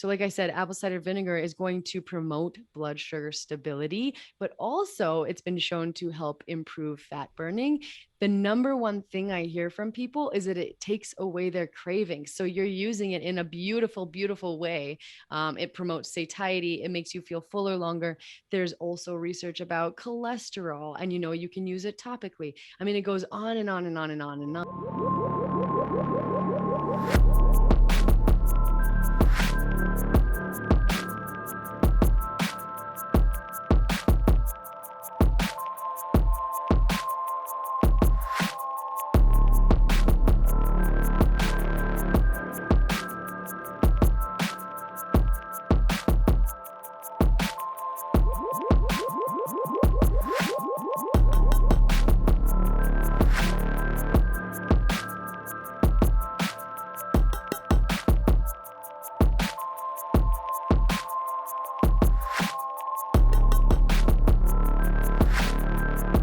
So like I said, apple cider vinegar is going to promote blood sugar stability, but also it's been shown to help improve fat burning. The number one thing I hear from people is that it takes away their cravings. So you're using it in a beautiful, beautiful way. It promotes satiety. It makes you feel fuller longer. There's also research about cholesterol, and you can use it topically. I mean, it goes on and on and on and on and on.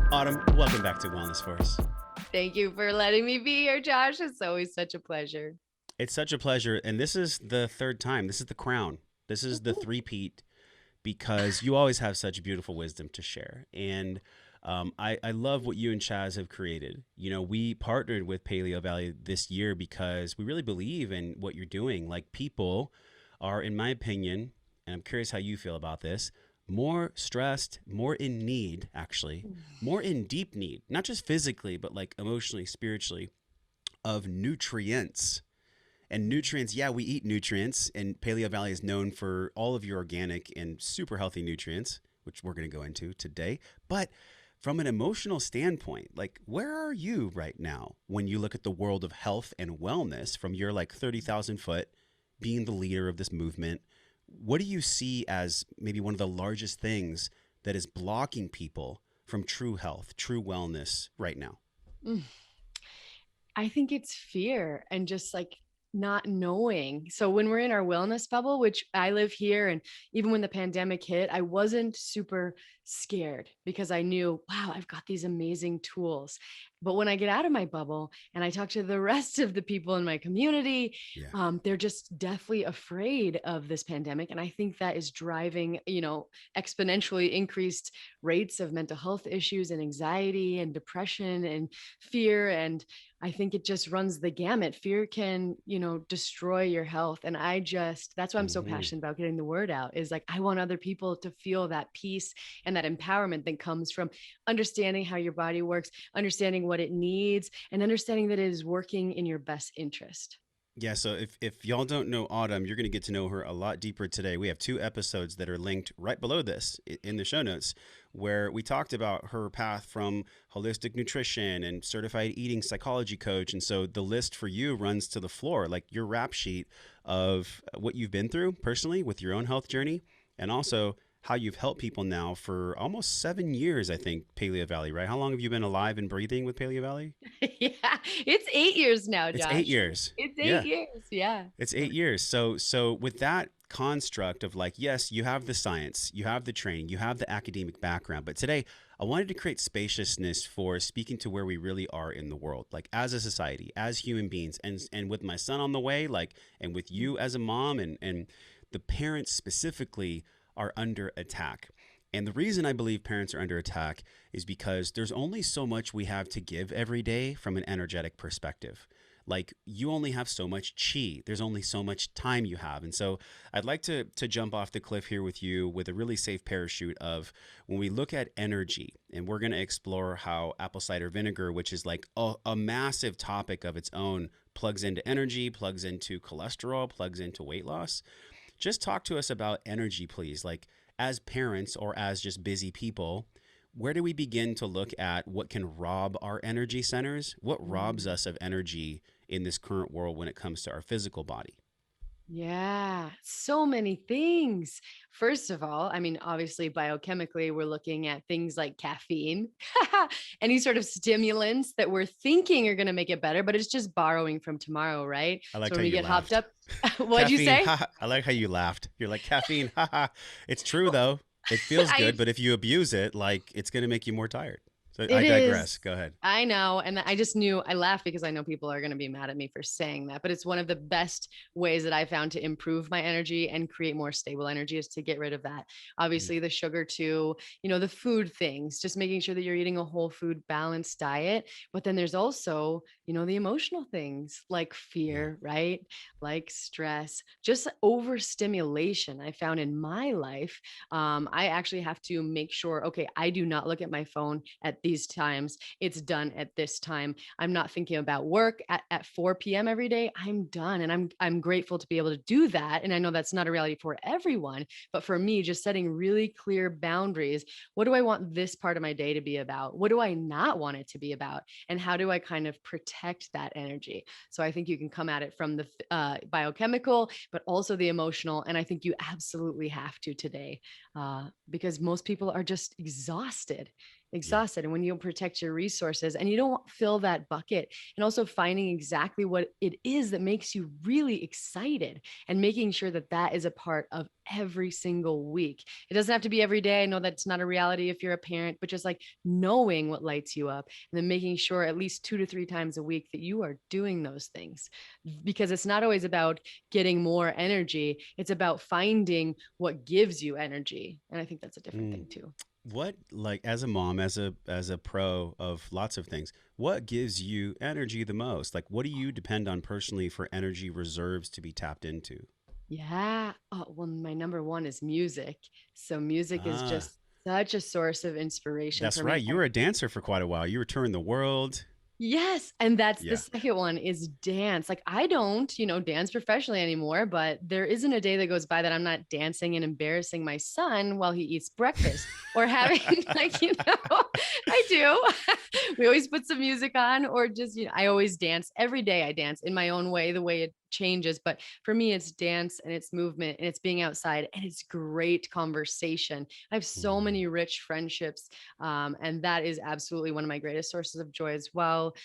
Autumn, welcome back to Wellness Force. Thank you for letting me be here, Josh. It's always such a pleasure. It's such a pleasure. And this is the third time. This is the crown. This is the three-peat because you always have such beautiful wisdom to share. And I love what you and Chaz have created. We partnered with Paleovalley this year because we really believe in what you're doing. Like, people are, in my opinion, and I'm curious how you feel about this, more stressed, more in need, actually, more in deep need, not just physically, but like emotionally, spiritually, of nutrients. And nutrients, yeah, we eat nutrients, and Paleovalley is known for all of your organic and super healthy nutrients, which we're going to go into today. But from an emotional standpoint, like, where are you right now when you look at the world of health and wellness from your like 30,000 foot, being the leader of this movement? What do you see as maybe one of the largest things that is blocking people from true health, true wellness right now? I think it's fear and just like not knowing. So when we're in our wellness bubble, which I live here, and even when the pandemic hit, I wasn't super scared because I knew, wow, I've got these amazing tools. But when I get out of my bubble and I talk to the rest of the people in my community, Yeah. they're just deathly afraid of this pandemic. And I think that is driving, exponentially increased rates of mental health issues and anxiety and depression and fear. And I think it just runs the gamut. Fear can, destroy your health. And that's why I'm so Mm-hmm. passionate about getting the word out, is like, I want other people to feel that peace and that empowerment that comes from understanding how your body works, understanding what it needs, and understanding that it is working in your best interest. Yeah, so if y'all don't know Autumn, you're going to get to know her a lot deeper today. We have 2 episodes that are linked right below this in the show notes, where we talked about her path from holistic nutrition and certified eating psychology coach. And so the list for you runs to the floor, like your rap sheet of what you've been through personally with your own health journey, and also how you've helped people now for almost 7 years, I think, Paleovalley, right? How long have you been alive and breathing with Paleovalley? Yeah, it's 8 years now, It's eight Josh. years. It's eight Yeah. years. Yeah. It's 8 years. So with that construct of like, yes, you have the science, you have the training, you have the academic background, but today I wanted to create spaciousness for speaking to where we really are in the world, like as a society, as human beings, and with my son on the way, like, and with you as a mom, and the parents specifically are under attack. And the reason I believe parents are under attack is because there's only so much we have to give every day from an energetic perspective. Like, you only have so much chi. There's only so much time you have. And so I'd like to jump off the cliff here with you with a really safe parachute of when we look at energy, and we're going to explore how apple cider vinegar, which is like a massive topic of its own, plugs into energy, plugs into cholesterol, plugs into weight loss. Just talk to us about energy, please. Like, as parents or as just busy people, where do we begin to look at what can rob our energy centers? What robs us of energy in this current world when it comes to our physical body? Yeah, so many things. First of all, I mean, obviously, biochemically, we're looking at things like caffeine, any sort of stimulants that we're thinking are going to make it better, but it's just borrowing from tomorrow, right? I So liked when how we you get hopped laughed. up, what'd you Caffeine, say? haha. I like how you laughed. You're like, caffeine, haha. It's true though. It feels I good, but if you abuse it, like, it's going to make you more tired. So I It is. digress. Go ahead. I know. And I just knew I laugh because I know people are going to be mad at me for saying that. But it's one of the best ways that I found to improve my energy and create more stable energy is to get rid of that. Mm, Obviously, the sugar too, the food things, just making sure that you're eating a whole food balanced diet. But then there's also, the emotional things like yeah. fear, right? Like stress, just overstimulation. I found in my life, I actually have to make sure, okay, I do not look at my phone at these times. It's done at this time. I'm not thinking about work at 4 p.m. every day. I'm done. And I'm grateful to be able to do that. And I know that's not a reality for everyone, but for me, just setting really clear boundaries. What do I want this part of my day to be about? What do I not want it to be about? And how do I kind of protect that energy? So I think you can come at it from the biochemical, but also the emotional. And I think you absolutely have to today, because most people are just Yeah. exhausted. And when you protect your resources and you don't fill that bucket, and also finding exactly what it is that makes you really excited and making sure that that is a part of every single week. It doesn't have to be every day. I know that's not a reality if you're a parent, but just like knowing what lights you up and then making sure at least 2 to 3 times a week that you are doing those things, because it's not always about getting more energy. It's about finding what gives you energy. And I think that's a different Mm. thing too. What, like, as a mom, as a pro of lots of things, what gives you energy the most? Like, what do you depend on personally for energy reserves to be tapped into? Yeah. Oh, well, my number one is music. So music is Ah, just such a source of inspiration that's for right. me. You were a dancer for quite a while. You were touring the world. Yes, and that's the Yeah. second one is dance. Like I don't, dance professionally anymore, but there isn't a day that goes by that I'm not dancing and embarrassing my son while he eats breakfast or having like, I do. We always put some music on or just, I always dance every day. I dance in my own way, the way it changes. But for me, it's dance and it's movement and it's being outside and it's great conversation. I have so Mm, many rich friendships, and that is absolutely one of my greatest sources of joy as well.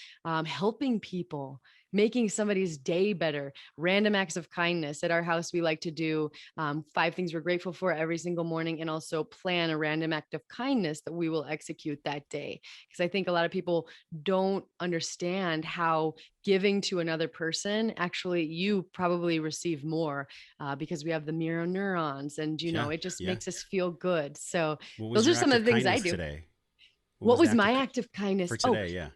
Helping people, making somebody's day better, random acts of kindness. At our house, we like to do 5 things we're grateful for every single morning and also plan a random act of kindness that we will execute that day. Because I think a lot of people don't understand how giving to another person, actually, you probably receive more, because we have the mirror neurons and, yeah. it just Yeah. makes us feel good. So What was those are your some act of of the things I kindness do. today? What What was the was act of my act of kindness? for Oh, today? Yeah.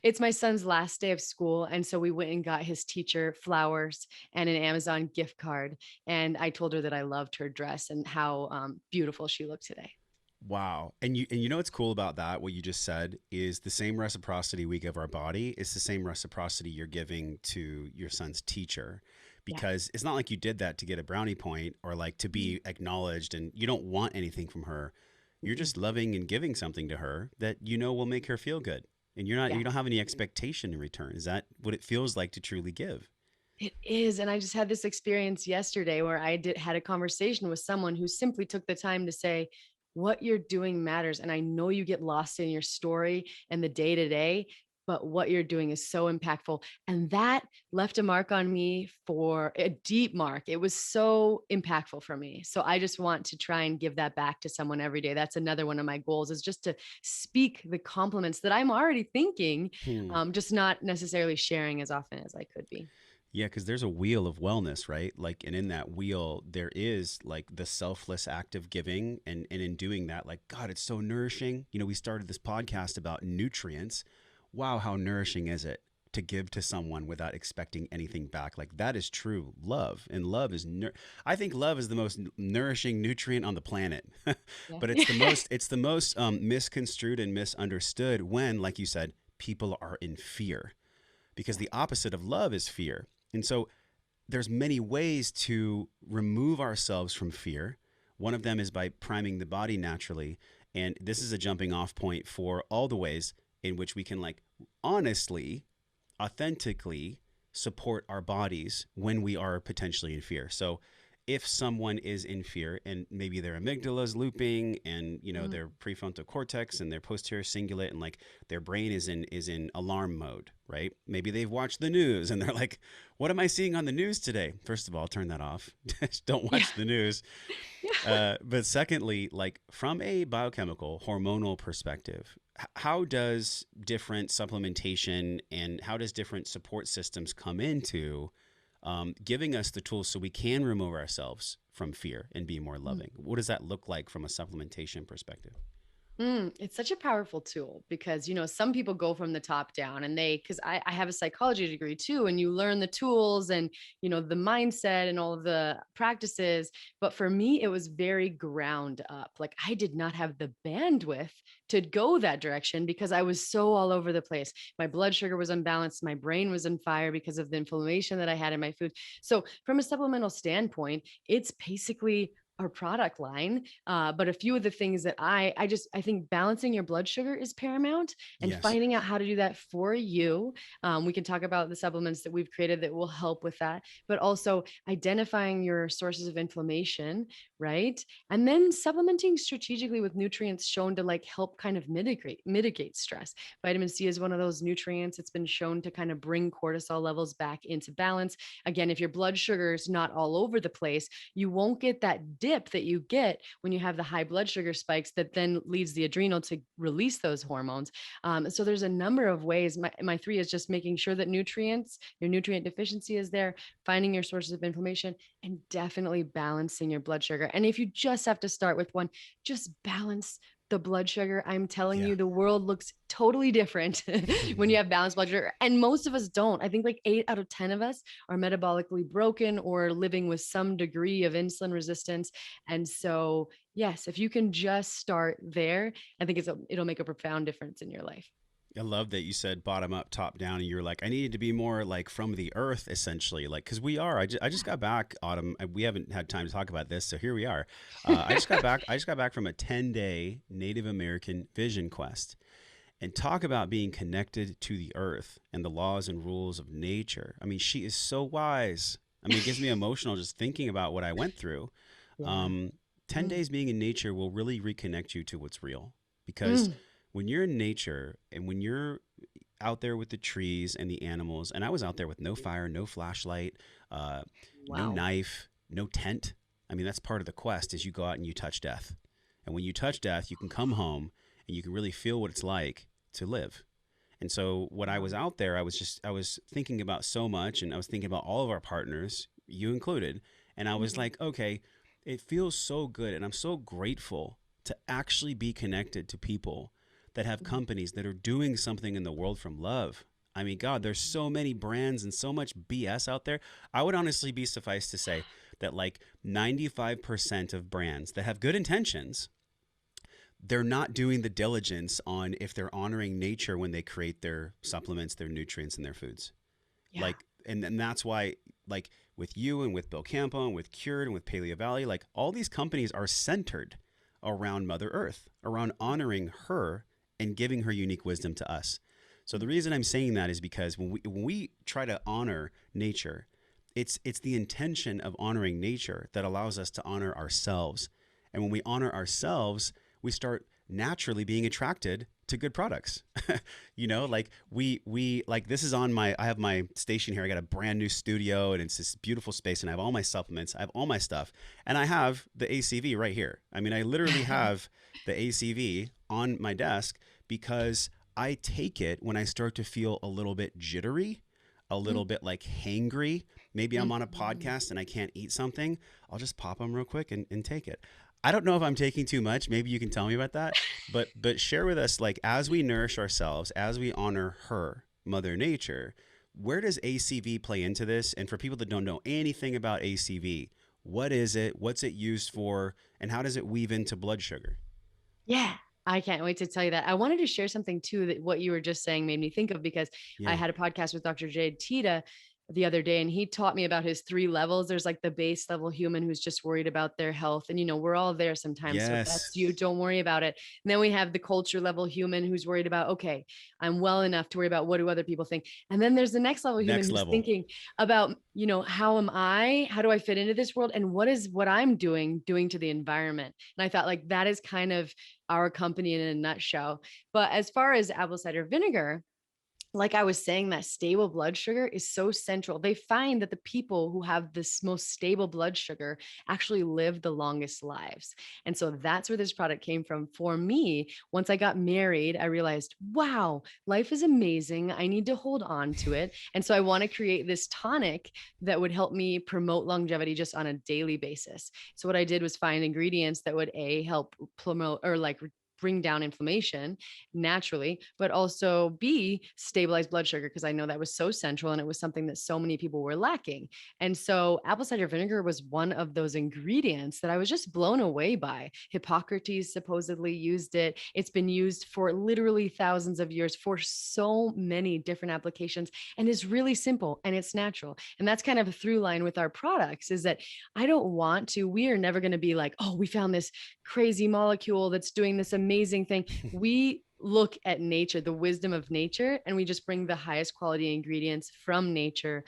it's my son's last day of school. And so we went and got his teacher flowers and an Amazon gift card. And I told her that I loved her dress and how beautiful she looked today. Wow. And you know what's cool about that, what you just said, is the same reciprocity we give our body is the same reciprocity you're giving to your son's teacher. Yeah. Because it's not like you did that to get a brownie point or like to be acknowledged and you don't want anything from her. You're Mm-mm. just loving and giving something to her that you know will make her feel good. And you're not Yeah. you don't have any expectation in return. Is that what it feels like to truly give? It is. And I just had this experience yesterday where had a conversation with someone who simply took the time to say, what you're doing matters. And I know you get lost in your story and the day to day, but what you're doing is so impactful. And that left a mark on me, for a deep mark. It was so impactful for me. So I just want to try and give that back to someone every day. That's another one of my goals, is just to speak the compliments that I'm already thinking, Hmm. just not necessarily sharing as often as I could be. Yeah, because there's a wheel of wellness, right? Like, and in that wheel, there is like the selfless act of giving. And in doing that, like, God, it's so nourishing. You know, we started this podcast about nutrients. Wow, how nourishing is it to give to someone without expecting anything back? Like, that is true love. And love is, I think love is the most nourishing nutrient on the planet. Yeah. But it's the most misconstrued and misunderstood when, like you said, people are in fear because Yeah. the opposite of love is fear. And so there's many ways to remove ourselves from fear. One of them is by priming the body naturally. And this is a jumping off point for all the ways in which we can like honestly, authentically support our bodies when we are potentially in fear. So if someone is in fear and maybe their amygdala is looping and their prefrontal cortex and their posterior cingulate and like their brain is in alarm mode, right? Maybe they've watched the news and they're like, what am I seeing on the news today? First of all, turn that off. Don't Yeah. watch the news. Yeah. But secondly, like from a biochemical hormonal perspective, how does different supplementation and how does different support systems come into giving us the tools so we can remove ourselves from fear and be more loving? What does that look like from a supplementation perspective? It's such a powerful tool because, some people go from the top down and because I have a psychology degree too, and you learn the tools and, the mindset and all of the practices. But for me, it was very ground up. Like I did not have the bandwidth to go that direction because I was so all over the place. My blood sugar was unbalanced. My brain was on fire because of the inflammation that I had in my food. So, from a supplemental standpoint, it's basically our product line. But a few of the things that I think balancing your blood sugar is paramount and Yes. finding out how to do that for you. We can talk about the supplements that we've created that will help with that, but also identifying your sources of inflammation, right? And then supplementing strategically with nutrients shown to like help kind of mitigate stress. Vitamin C is one of those nutrients. It's been shown to kind of bring cortisol levels back into balance. Again, if your blood sugar is not all over the place, you won't get that dip that you get when you have the high blood sugar spikes that then leads the adrenal to release those hormones. So there's a number of ways. My three is just making sure that your nutrient deficiency is there, finding your sources of inflammation, and definitely balancing your blood sugar. And if you just have to start with one, just balance the blood sugar. I'm telling Yeah. you, the world looks totally different when you have balanced blood sugar. And most of us don't. I think like 8 out of 10 of us are metabolically broken or living with some degree of insulin resistance. And so, yes, if you can just start there, I think it'll make a profound difference in your life. I love that you said bottom up, top down, and you're like, I needed to be more like from the earth, essentially, like because we are. I just got back, Autumn. We haven't had time to talk about this, so here we are. I just got back. I just got back from a 10-day Native American vision quest, and talk about being connected to the earth and the laws and rules of nature. I mean, she is so wise. I mean, it gets me emotional just thinking about what I went through. Yeah. Um, 10 Mm. days being in nature will really reconnect you to what's real because Mm. when you're in nature and when you're out there with the trees and the animals, and I was out there with no fire, no flashlight, uh, no Wow. knife, no tent. I mean, that's part of the quest is you go out and you touch death. And when you touch death, you can come home and you can really feel what it's like to live. And so when I was Wow. out there, I was thinking about so much and I was thinking about all of our partners, you included. And I was Mm. like, okay, it feels so good. And I'm so grateful to actually be connected to people that have Mm. companies that are doing something in the world from love. I mean, God, there's so many brands and so much BS out there. I would honestly be suffice to say that like 95% of brands that have good intentions, they're not doing the diligence on if they're honoring nature when they create their supplements, their nutrients, and their foods. Yeah. Like, and that's why, like, with you and with Bill Campo and with Cured and with Paleovalley, like, all these companies are centered around Mother Earth, around honoring her and giving her unique wisdom to us. So the reason I'm saying that is because when we try to honor nature, it's the intention of honoring nature that allows us to honor ourselves. And when we honor ourselves, we start naturally being attracted to good products. Like we like this is on my I have my station here. I got a brand new studio and it's this beautiful space and I have all my supplements, I have all my stuff, and I have the ACV right here. I mean, I literally have the ACV on my desk because I take it when I start to feel a little bit jittery, a little Mm. bit like hangry. Maybe I'm on a Mhm. podcast and I can't eat something. I'll just pop them real quick and take it. I don't know if I'm taking too much. Maybe you can tell me about that. But share with us like as we nourish ourselves, as we honor her, Mother Nature, where does ACV play into this? And for people that don't know anything about ACV, what is it? What's it used for? And how does it weave into blood sugar? Yeah. I can't wait to tell you that. I wanted to share something too that what you were just saying made me think of because I Yeah. had a podcast with Dr. Jade Tita the other day, and he taught me about his three levels. There's like the base level human who's just worried about their health. And, we're all there sometimes. So if Yes. that's you, don't worry about it. And then we have the culture level human who's worried about, okay, I'm well enough to worry about what do other people think. And then there's the next level human Next who's level. thinking about, how am I? How do I fit into this world? And what is what I'm doing to the environment? And I thought like that is kind of our company in a nutshell. But as far as apple cider vinegar, like I was saying, that stable blood sugar is so central. They find that the people who have this most stable blood sugar actually live the longest lives. And so that's where this product came from for me. Once I got married, I realized, wow, life is amazing. I need to hold on to it. And so I want to create this tonic that would help me promote longevity just on a daily basis. So what I did was find ingredients that would help promote or like bring down inflammation naturally, but also B, stabilize blood sugar, because I know that was so central and it was something that so many people were lacking. And so apple cider vinegar was one of those ingredients that I was just blown away by. Hippocrates supposedly used it. It's been used for literally thousands of years for so many different applications and is really simple and it's natural. And that's kind of a through line with our products is that we are never going to be like, oh, we found this crazy molecule that's doing this amazing thing. We look at nature, the wisdom of nature, and we just bring the highest quality ingredients from nature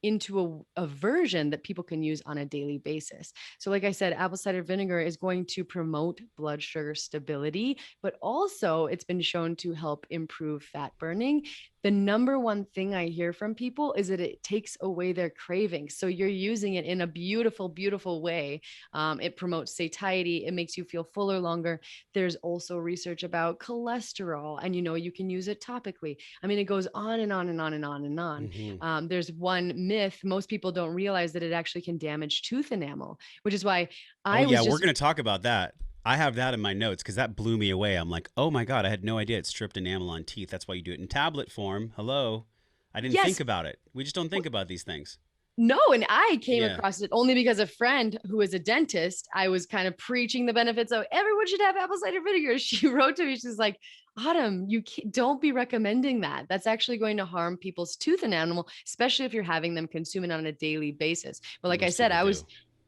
into a version that people can use on a daily basis. So, like I said, apple cider vinegar is going to promote blood sugar stability, but also it's been shown to help improve fat burning. The number one thing I hear from people is that it takes away their cravings. So you're using it in a beautiful, beautiful way. It promotes satiety. It makes you feel fuller longer. There's also research about cholesterol, and you can use it topically. I mean, it goes on and on and on and on and on. Hmm. There's one myth most people don't realize that it actually can damage tooth enamel, which is why Oh I yeah, was we're just gonna talk about that. I have that in my notes because that blew me away. I'm like, oh my god, I had no idea it stripped enamel on teeth. That's why you do it in tablet form. Hello, I didn't think yes. about it. We just don't think about these things. No, and I came Yeah. across it only because a friend who is a dentist, I was kind of preaching the benefits of everyone should have apple cider vinegar. She wrote to me, she's like, Autumn, don't be recommending that. That's actually going to harm people's tooth enamel, especially if you're having them consume it on a daily basis. But like I Most said, people do.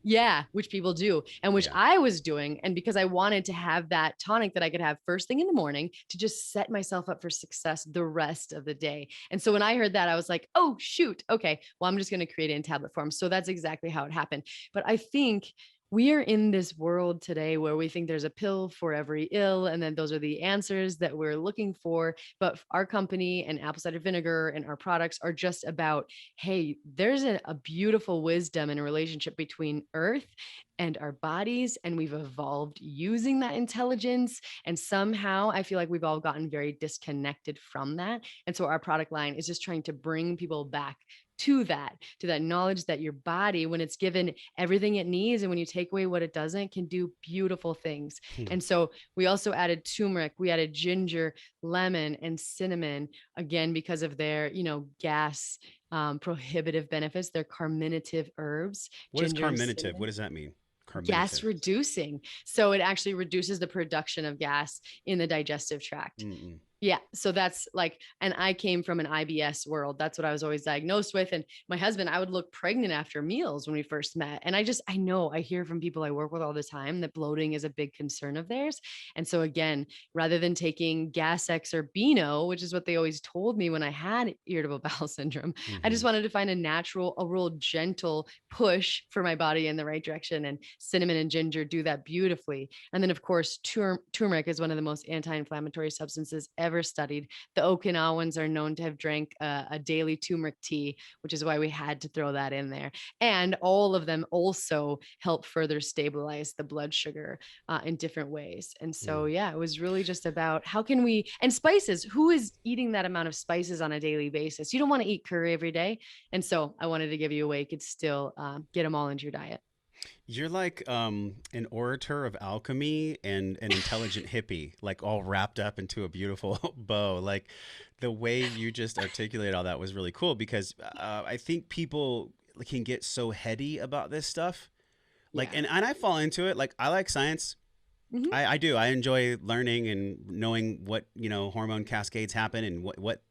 yeah, which people do, and which Yeah. I was doing. And because I wanted to have that tonic that I could have first thing in the morning to just set myself up for success the rest of the day. And so when I heard that, I was like, oh, shoot. Okay. Well, I'm just going to create it in tablet form. So that's exactly how it happened. But I think we are in this world today where we think there's a pill for every ill, and then those are the answers that we're looking for. But our company and apple cider vinegar and our products are just about, hey, there's a beautiful wisdom and a relationship between earth and our bodies, and we've evolved using that intelligence. And somehow I feel like we've all gotten very disconnected from that. And so our product line is just trying to bring people back to that knowledge that your body, when it's given everything it needs and when you take away what it doesn't, can do beautiful things. And so we also added turmeric, we added ginger, lemon, and cinnamon, again because of their gas prohibitive benefits. They're carminative herbs. What is Ginger and carminative? What cinnamon, does that mean? gas Carminative. reducing. So it actually reduces the production of gas in the digestive tract. Mm-mm. Yeah. So that's like, and I came from an IBS world. That's what I was always diagnosed with. And my husband, I would look pregnant after meals when we first met. And I know I hear from people I work with all the time that bloating is a big concern of theirs. And so again, rather than taking Gas X or Beano, which is what they always told me when I had irritable bowel syndrome, I just Mm-hmm. wanted to find a real gentle push for my body in the right direction. And cinnamon and ginger do that beautifully. And then of course, turmeric is one of the most anti-inflammatory substances ever studied. The Okinawans are known to have drank a daily turmeric tea, which is why we had to throw that in there. And all of them also help further stabilize the blood sugar in different ways. And so, Mm. yeah, it was really just about how can we, and spices, who is eating that amount of spices on a daily basis? You don't want to eat curry every day. And so I wanted to give you a way you could still get them all into your diet. You're like an orator of alchemy and an intelligent hippie, like all wrapped up into a beautiful bow. Like the way you just articulate all that was really cool because I think people can get so heady about this stuff. Like, Yeah. and I fall into it. Like, I like science. Hmm. I do. I enjoy learning and knowing what, hormone cascades happen and what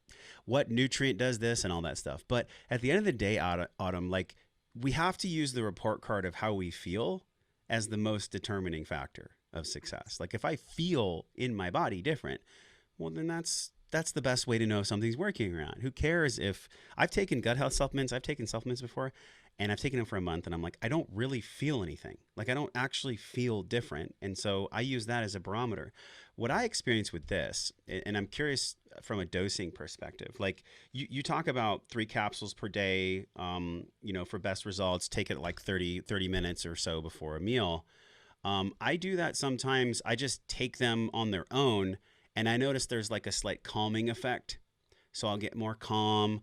what nutrient does this and all that stuff. But at the end of the day, Autumn, like we have to use the report card of how we feel as the most determining factor of success. Like if I feel in my body different, well then that's the best way to know if something's working around. Who cares if I've taken gut health supplements, I've taken supplements before, and I've taken them for a month and I'm like, I don't really feel anything. Like I don't actually feel different. And so I use that as a barometer. What I experience with this, and I'm curious from a dosing perspective, like you talk about 3 capsules per day, for best results, take it like 30 minutes or so before a meal. I do that sometimes. I just take them on their own and I notice there's like a slight calming effect. So I'll get more calm.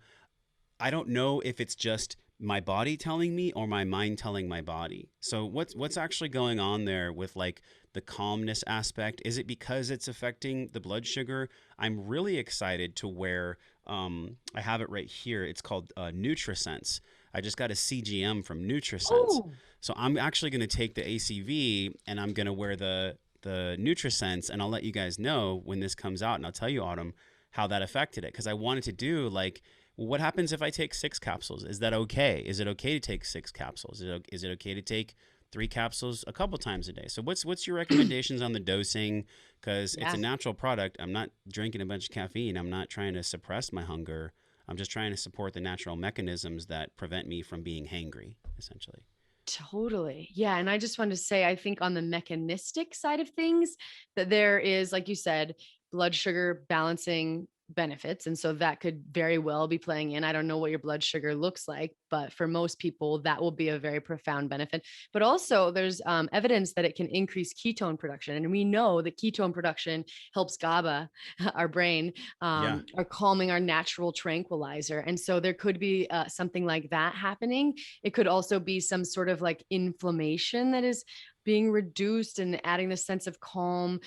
I don't know if it's just my body telling me or my mind telling my body. So what's actually going on there with like the calmness aspect? Is it because it's affecting the blood sugar? I'm really excited to where I have it right here. It's called NutriSense. I just got a CGM from NutriSense. Oh, So I'm actually going to take the ACV and I'm going to wear the NutriSense, and I'll let you guys know when this comes out, and I'll tell you, Autumn, how that affected it, because I wanted to do like, well, what happens if I take 6 capsules? Is that okay? Is it okay to take 6 capsules? Is it okay to take 3 capsules a couple times a day? So what's your recommendations on the dosing? Because it's yeah. a natural product. I'm not drinking a bunch of caffeine. I'm not trying to suppress my hunger. I'm just trying to support the natural mechanisms that prevent me from being hangry, essentially. Totally. Yeah. And I just wanted to say, I think on the mechanistic side of things, that there is, like you said, blood sugar balancing benefits. And so that could very well be playing in. I don't know what your blood sugar looks like, but for most people, that will be a very profound benefit. But also, there's evidence that it can increase ketone production. And we know that ketone production helps GABA, our brain, Yeah. are calming, our natural tranquilizer. And so there could be something like that happening. It could also be some sort of like inflammation that is being reduced and adding this sense of calm,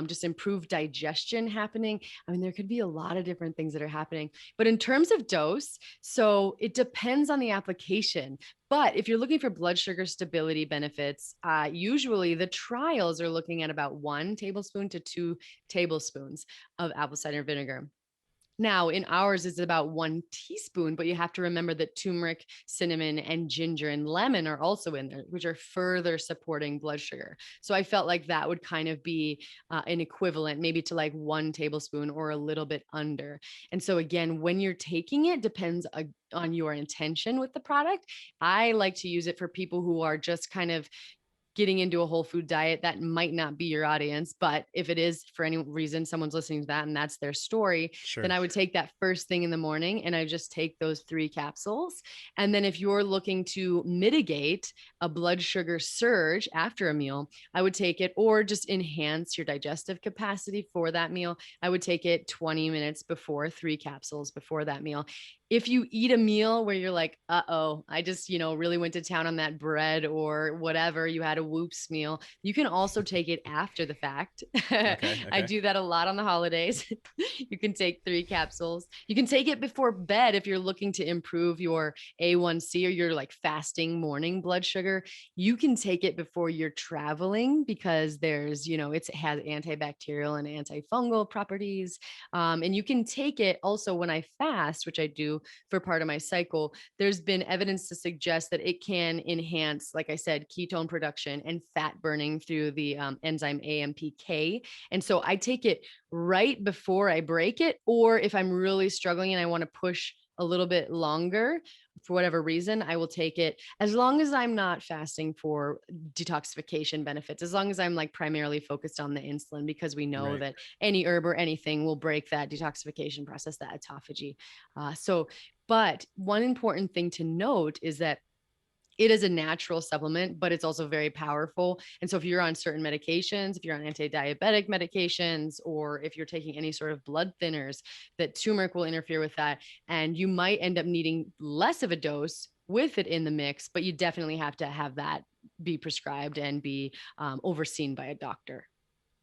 just improved digestion happening. I mean, there could be a lot of different things that are happening. But in terms of dose, so it depends on the application. But if you're looking for blood sugar stability benefits, usually the trials are looking at about 1 tablespoon to 2 tablespoons of apple cider vinegar. Now, in ours, it's about 1 teaspoon, but you have to remember that turmeric, cinnamon, and ginger and lemon are also in there, which are further supporting blood sugar. So I felt like that would kind of be an equivalent, maybe to like 1 tablespoon or a little bit under. And so, again, when you're taking it, depends on your intention with the product. I like to use it for people who are just kind of getting into a whole food diet. That might not be your audience, but if it is for any reason, someone's listening to that and that's their story, then Sure. I would take that first thing in the morning and I just take those 3 capsules. And then if you're looking to mitigate a blood sugar surge after a meal, I would take it, or just enhance your digestive capacity for that meal, I would take it 20 minutes before, 3 capsules before that meal. If you eat a meal where you're like, uh-oh, I just, really went to town on that bread or whatever, you had a whoops meal, you can also take it after the fact. Okay. I Okay. do that a lot on the holidays. You can take 3 capsules. You can take it before bed if you're looking to improve your A1C or your like fasting morning blood sugar. You can take it before you're traveling because it has antibacterial and antifungal properties. And you can take it also when I fast, which I do for part of my cycle. There's been evidence to suggest that it can enhance, like I said, ketone production and fat burning through the enzyme AMPK. And so I take it right before I break it, or if I'm really struggling and I want to push a little bit longer for whatever reason, I will take it as long as I'm not fasting for detoxification benefits, as long as I'm like primarily focused on the insulin, because we know Right. that any herb or anything will break that detoxification process, that autophagy. But one important thing to note is that it is a natural supplement, but it's also very powerful. And so if you're on certain medications, if you're on anti-diabetic medications, or if you're taking any sort of blood thinners, that turmeric will interfere with that. And you might end up needing less of a dose with it in the mix, but you definitely have to have that be prescribed and be overseen by a doctor.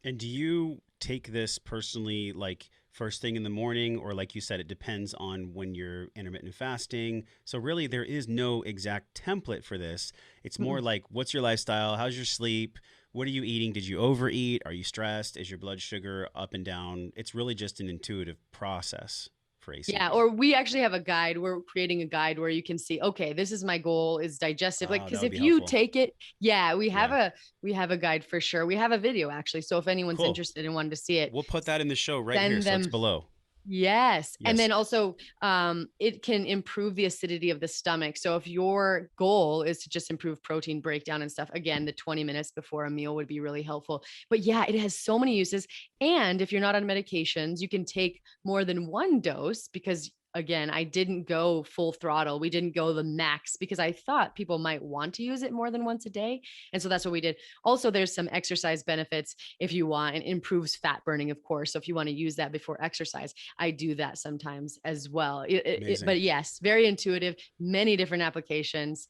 And do you take this personally, like first thing in the morning, or like you said, it depends on when you're intermittent fasting? So, really, there is no exact template for this. It's more Mm-mm. like, what's your lifestyle? How's your sleep? What are you eating? Did you overeat? Are you stressed? Is your blood sugar up and down? It's really just an intuitive process for Yeah, ACV. or we actually have a guide. We're creating a guide where you can see, okay, this is my goal, is digestive. Like, Oh, that because would if be you helpful. take it, yeah, Yeah. we have a guide for sure. We have a video actually. So if anyone's Cool. interested and wanted to see it, We'll put that in the show right here. send So it's them. below. Yes. And Yes. then also, it can improve the acidity of the stomach. So if your goal is to just improve protein breakdown and stuff, again, the 20 minutes before a meal would be really helpful. But yeah, it has so many uses. And if you're not on medications, you can take more than one dose because, again, I didn't go full throttle. We didn't go the max because I thought people might want to use it more than once a day. And so that's what we did. Also, there's some exercise benefits if you want, and improves fat burning, of course. So if you want to use that before exercise, I do that sometimes as well. Amazing. But yes, very intuitive, many different applications.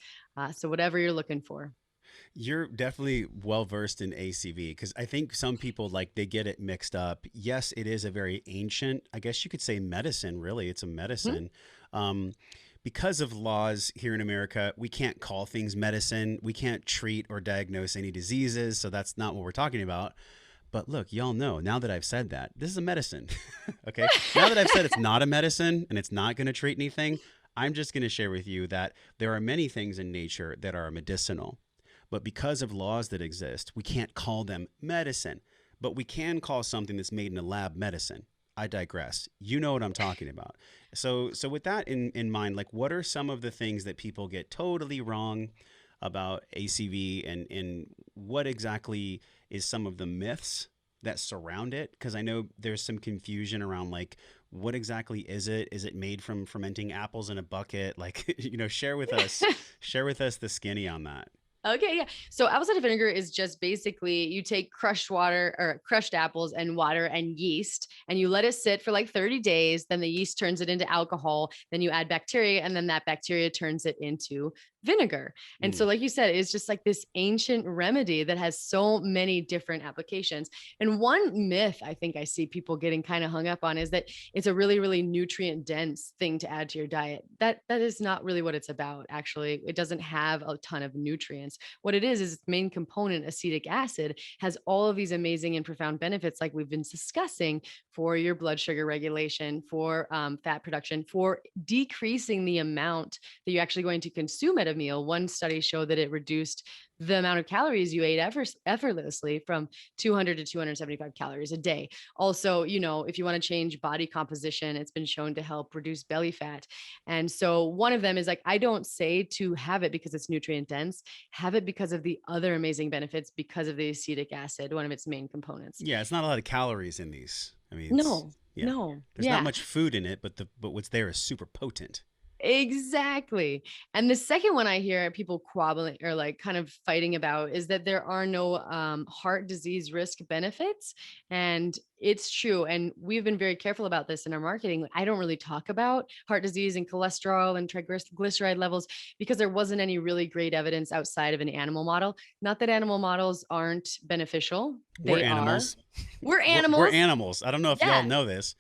So whatever you're looking for. You're definitely well versed in ACV because I think some people like they get it mixed up. Yes, it is a very ancient, I guess you could say medicine, really. It's a Mhm. medicine. Um, because of laws here in America, we can't call things medicine. We can't treat or diagnose any diseases. So that's not what we're talking about. But look, y'all know now that I've said that, this is a medicine. Okay. Now that I've said it's not a medicine and it's not going to treat anything, I'm just going to share with you that there are many things in nature that are medicinal. But because of laws that exist, we can't call them medicine. But we can call something that's made in a lab medicine. I digress. You know what I'm talking about. So with that in mind, like what are some of the things that people get totally wrong about ACV and what exactly is some of the myths that surround it? Because I know there's some confusion around like what exactly is it? Is it made from fermenting apples in a bucket? Like, share with us the skinny on that. Okay, yeah. So apple cider vinegar is just basically you take crushed water or crushed apples and water and yeast, and you let it sit for like 30 days. Then the yeast turns it into alcohol. Then you add bacteria, and then that bacteria turns it into vinegar. And so, Mm, like you said, it's just like this ancient remedy that has so many different applications. And one myth I think I see people getting kind of hung up on is that it's a really, really nutrient dense thing to add to your diet. That is not really what it's about. Actually, it doesn't have a ton of nutrients. What it is its main component, acetic acid, has all of these amazing and profound benefits, like we've been discussing, for your blood sugar regulation, for fat production, for decreasing the amount that you're actually going to consume at a meal. One study showed that it reduced the amount of calories you ate effortlessly from 200 to 275 calories a day. Also, if you want to change body composition, it's been shown to help reduce belly fat. And so one of them is like, I don't say to have it because it's nutrient dense, have it because of the other amazing benefits because of the acetic acid, one of its main components. yeah, it's not a lot of calories in these. I mean, it's No, yeah. no, There's not yeah. much food in it, but what's there is super potent. Exactly. And the second one I hear people quabbling or like kind of fighting about is that there are no heart disease risk benefits. And it's true. And we've been very careful about this in our marketing. I don't really talk about heart disease and cholesterol and triglyceride levels because there wasn't any really great evidence outside of an animal model. Not that animal models aren't beneficial, We're they are. animals. We're We're animals. animals. I don't know if y'all Yeah. know this.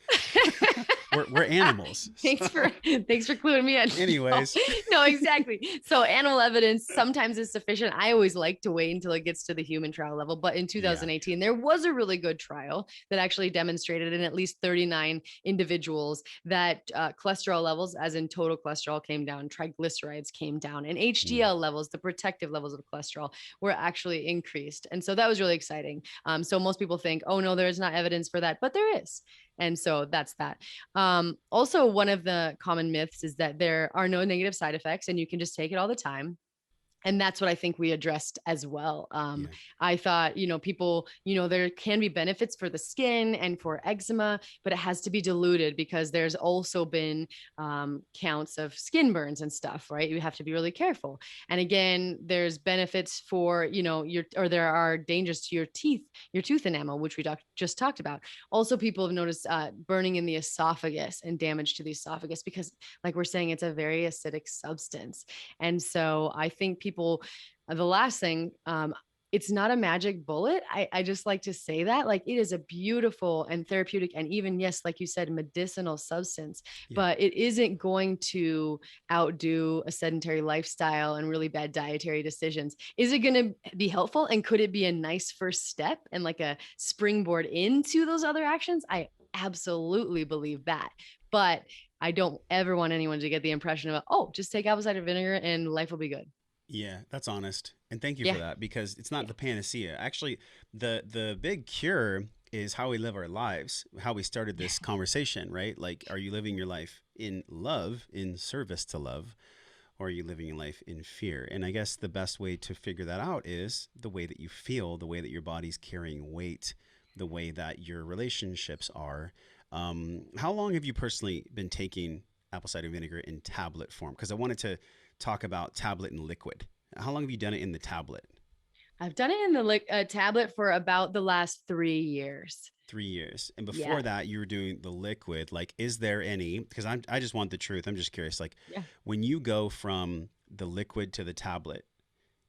We're animals. thanks So, for thanks for cluing me in. No, anyways, no, exactly. So animal evidence sometimes is sufficient. I always like to wait until it gets to the human trial level. But in yeah. 2018, there was a really good trial that actually demonstrated in at least 39 individuals that cholesterol levels, as in total cholesterol, came down, triglycerides came down, and Mm. HDL levels, the protective levels of cholesterol, were actually increased. And so that was really exciting. So most people think, oh no, there is not evidence for that, but there is. And so that's that. Also, one of the common myths is that there are no negative side effects and you can just take it all the time. And that's what I think we addressed as well. Yeah. I thought, people, there can be benefits for the skin and for eczema, but it has to be diluted because there's also been counts of skin burns and stuff, right? You have to be really careful. And again, there's benefits for, or there are dangers to your teeth, your tooth enamel, which we just talked about. Also, people have noticed burning in the esophagus and damage to the esophagus because, like we're saying, it's a very acidic substance. And so I think people, the last thing, it's not a magic bullet. I just like to say that. Like, it is a beautiful and therapeutic and even, yes, like you said, medicinal substance, Yeah. but it isn't going to outdo a sedentary lifestyle and really bad dietary decisions. Is it going to be helpful? And could it be a nice first step and like a springboard into those other actions? I absolutely believe that. But I don't ever want anyone to get the impression of, oh, just take apple cider vinegar and life will be good. Yeah, that's honest. And thank you for Yeah. that because it's not Yeah. the panacea. Actually, the big cure is how we live our lives, how we started this conversation, right? Like, are you living your life in love, in service to love, or are you living your life in fear? And I guess the best way to figure that out is the way that you feel, the way that your body's carrying weight, the way that your relationships are. How long have you personally been taking apple cider vinegar in tablet form? Because I wanted to talk about tablet and liquid. How long have you done it in the tablet? I've done it in the tablet for about the last 3 years. 3 years. And before Yeah. that, you were doing the liquid. Like, is there any? Because I just want the truth. I'm just curious. Like, Yeah. when you go from the liquid to the tablet,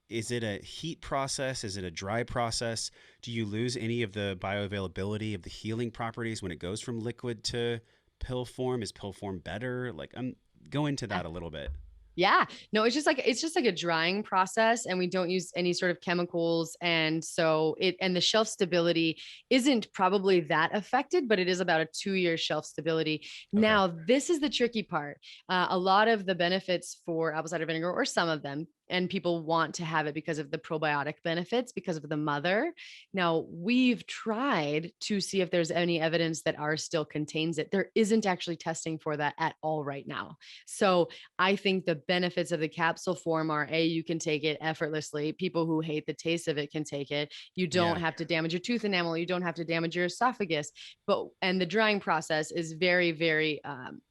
is it a heat process? Is it a dry process? Do you lose any of the bioavailability of the healing properties when it goes from liquid to pill form? Is pill form better? Like, I'm go into that a little bit. Yeah. No, it's just like a drying process and we don't use any sort of chemicals and so it and the shelf stability isn't probably that affected, but it is about a 2-year shelf stability. Okay. Now, this is the tricky part. A lot of the benefits for apple cider vinegar or some of them and people want to have it because of the probiotic benefits because of the mother. Now, we've tried to see if there's any evidence that ours still contains it. There isn't actually testing for that at all right now. So, I think the benefits of the capsule form are A, you can take it effortlessly. People who hate the taste of it can take it. You don't Yeah. have to damage your tooth enamel. You don't have to damage your esophagus. And the drying process is very, very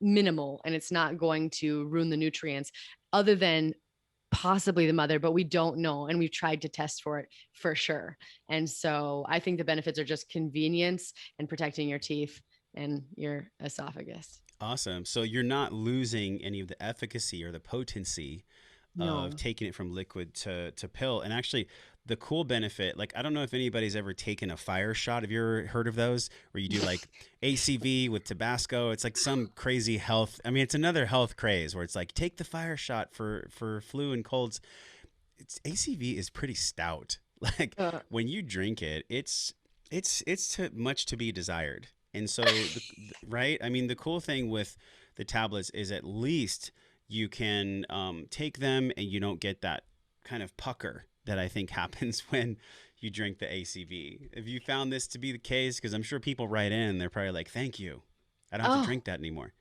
minimal and it's not going to ruin the nutrients other than possibly the mother, but we don't know. And we've tried to test for it for sure. And so I think the benefits are just convenience and protecting your teeth and your esophagus. Awesome. So you're not losing any of the efficacy or the potency of No. taking it from liquid to pill. And actually, the cool benefit, like I don't know if anybody's ever taken a fire shot. Have you ever heard of those where you do like ACV with Tabasco? It's like some crazy health. I mean, it's another health craze where it's like take the fire shot for flu and colds. It's ACV is pretty stout. Like Uh, when you drink it, it's too much to be desired. And so, right? I mean, the cool thing with the tablets is at least you can take them and you don't get that kind of pucker that I think happens when you drink the ACV. Have you found this to be the case? Because I'm sure people write in and they're probably like, thank you. I don't have to oh, drink that anymore.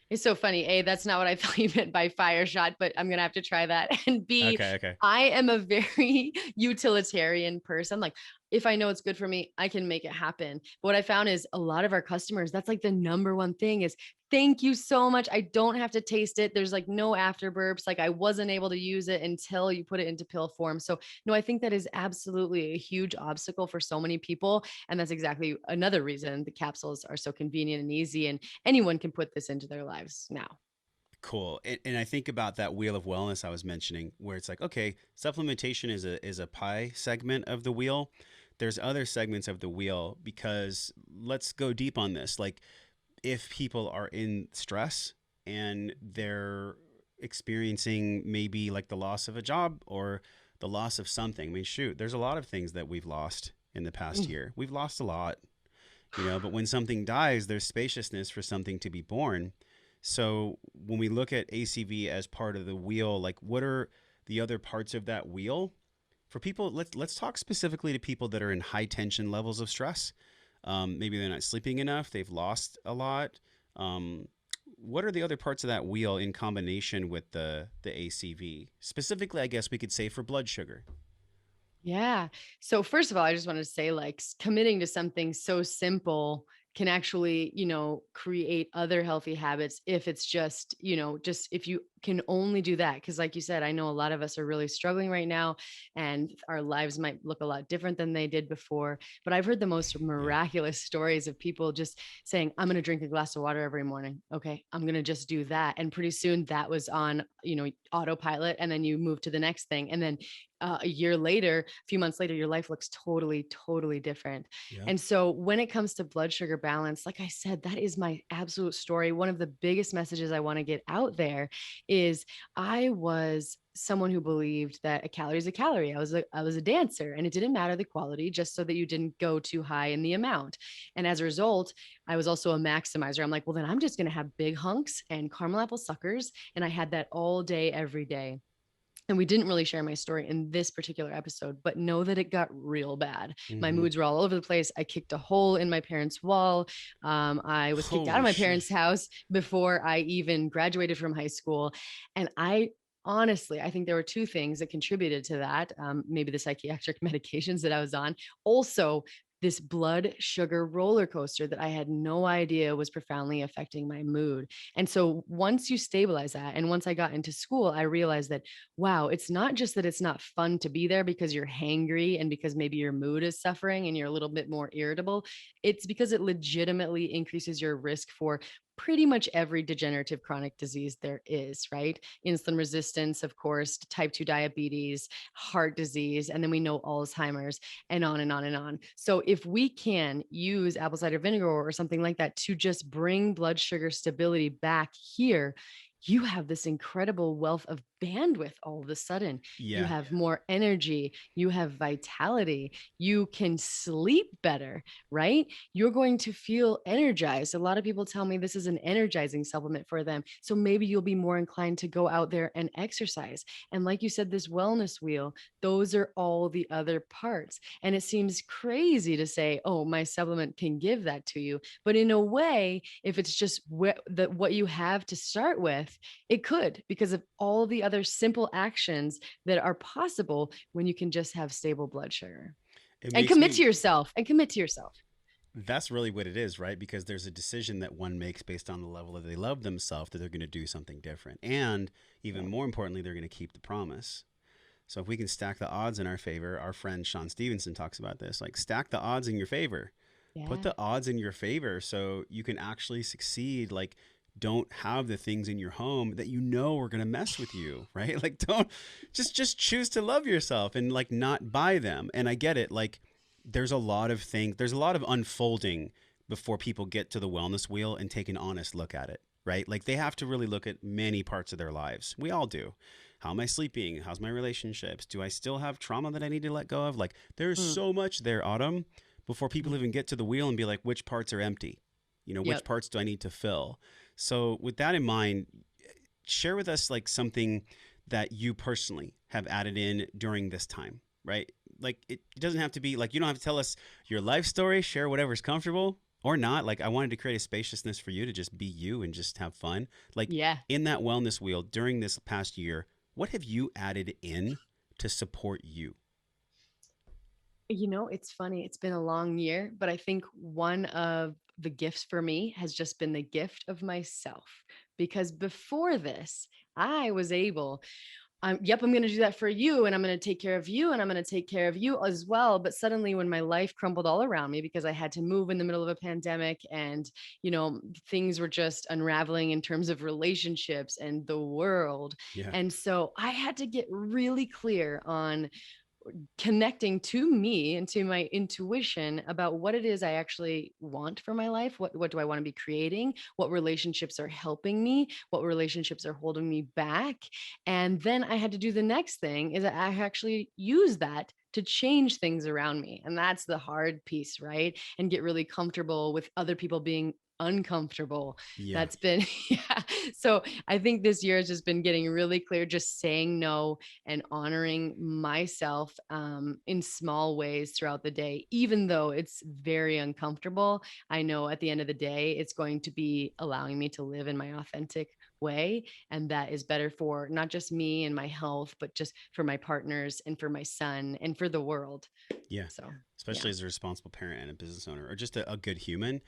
it's so funny. A, that's not what I thought you meant by fire shot, but I'm gonna have to try that. And B, Okay, okay. I am a very utilitarian person. Like if I know it's good for me, I can make it happen. But what I found is a lot of our customers, that's like the number one thing is thank you so much. I don't have to taste it. There's like no after burps. Like I wasn't able to use it until you put it into pill form. So no, I think that is absolutely a huge obstacle for so many people. And that's exactly another reason the capsules are so convenient and easy. And anyone can put this into their lives now. Cool. And I think about that wheel of wellness I was mentioning, where it's like, okay, supplementation is a pie segment of the wheel. There's other segments of the wheel because let's go deep on this. Like if people are in stress and they're experiencing maybe like the loss of a job or the loss of something. I mean, shoot, there's a lot of things that we've lost in the past Mm. year. We've lost a lot, but when something dies, there's spaciousness for something to be born. So when we look at ACV as part of the wheel, like what are the other parts of that wheel? For people, let's talk specifically to people that are in high tension levels of stress. Maybe they're not sleeping enough. They've lost a lot. What are the other parts of that wheel in combination with the ACV? Specifically, I guess we could say for blood sugar. Yeah. So first of all, I just want to say like committing to something so simple can actually, create other healthy habits if it's just, just if you can only do that. Cause like you said, I know a lot of us are really struggling right now and our lives might look a lot different than they did before. But I've heard the most Yeah. miraculous stories of people just saying, I'm going to drink a glass of water every morning. Okay. I'm going to just do that. And pretty soon that was on, autopilot. And then you move to the next thing. And then a year later, a few months later, your life looks totally, totally different. Yep. And so when it comes to blood sugar balance, like I said, that is my absolute story. One of the biggest messages I want to get out there is I was someone who believed that a calorie is a calorie. I was a dancer, and it didn't matter the quality, just so that you didn't go too high in the amount. And as a result, I was also a maximizer. I'm like, well, then I'm just going to have big hunks and caramel apple suckers. And I had that all day, every day. And we didn't really share my story in this particular episode, but know that it got real bad. My Mm-hmm. moods were all over the place. I kicked a hole in my parents' wall. I was kicked out of Holy my shit. parents' house before I even graduated from high school. And I honestly, I think there were two things that contributed to that. Maybe the psychiatric medications that I was on. Also, this blood sugar roller coaster that I had no idea was profoundly affecting my mood. And so once you stabilize that, and once I got into school, I realized that, wow, it's not just that it's not fun to be there because you're hangry and because maybe your mood is suffering and you're a little bit more irritable. It's because it legitimately increases your risk for pretty much every degenerative chronic disease there is, right? Insulin resistance, of course, type 2 diabetes, heart disease, and then we know Alzheimer's, and on and on and on. So if we can use apple cider vinegar or something like that to just bring blood sugar stability back here, you have this incredible wealth of bandwidth all of a sudden. You Yeah. have more energy, you have vitality, you can sleep better, right? You're going to feel energized. A lot of people tell me this is an energizing supplement for them. So maybe you'll be more inclined to go out there and exercise. And like you said, this wellness wheel, those are all the other parts. And it seems crazy to say, oh, my supplement can give that to you. But in a way, if it's just what you have to start with, it could, because of all the other simple actions that are possible when you can just have stable blood sugar It and makes commit to me, yourself and commit to yourself. that's really what it is, right? Because there's a decision that one makes based on the level that they love themselves that they're going to do something different. And even Yeah. more importantly, they're going to keep the promise. So if we can stack the odds in our favor, our friend Sean Stevenson talks about this, like stack the odds in your favor. Put Yeah. the odds in your favor so you can actually succeed. Like, don't have the things in your home that you know are going to mess with you, right? Like, don't just choose to love yourself and like not buy them. And I get it. Like, there's a lot of things, there's a lot of unfolding before people get to the wellness wheel and take an honest look at it, right? Like, they have to really look at many parts of their lives. We all do. How am I sleeping? How's my relationships? Do I still have trauma that I need to let go of? Like, there's Mm. so much there, Autumn, before people even get to the wheel and be like, which parts are empty? You know, which Yep. parts do I need to fill? So, with that in mind, share with us like something that you personally have added in during this time, right? Like, it doesn't have to be like, you don't have to tell us your life story, share whatever's comfortable or not. Like, I wanted to create a spaciousness for you to just be you and just have fun. Like, Yeah. in that wellness wheel during this past year, what have you added in to support you? It's funny. It's been a long year, but I think one of the gifts for me has just been the gift of myself. Because before this, I was able, yep, I'm going to do that for you. And I'm going to take care of you. And I'm going to take care of you as well. But suddenly, when my life crumbled all around me because I had to move in the middle of a pandemic and, things were just unraveling in terms of relationships and the world. Yeah. And so I had to get really clear on connecting to me and to my intuition about what it is I actually want for my life. What do I want to be creating? What relationships are helping me? What relationships are holding me back? And then I had to do the next thing is that I actually use that to change things around me. And that's the hard piece, right? And get really comfortable with other people being uncomfortable. Yeah. That's been yeah. So I think this year has just been getting really clear, just saying no and honoring myself in small ways throughout the day, even though it's very uncomfortable. I know at the end of the day, it's going to be allowing me to live in my authentic way. And that is better for not just me and my health, but just for my partners and for my son and for the world. Yeah. So, yeah. Especially as a responsible parent and a business owner or just a good human.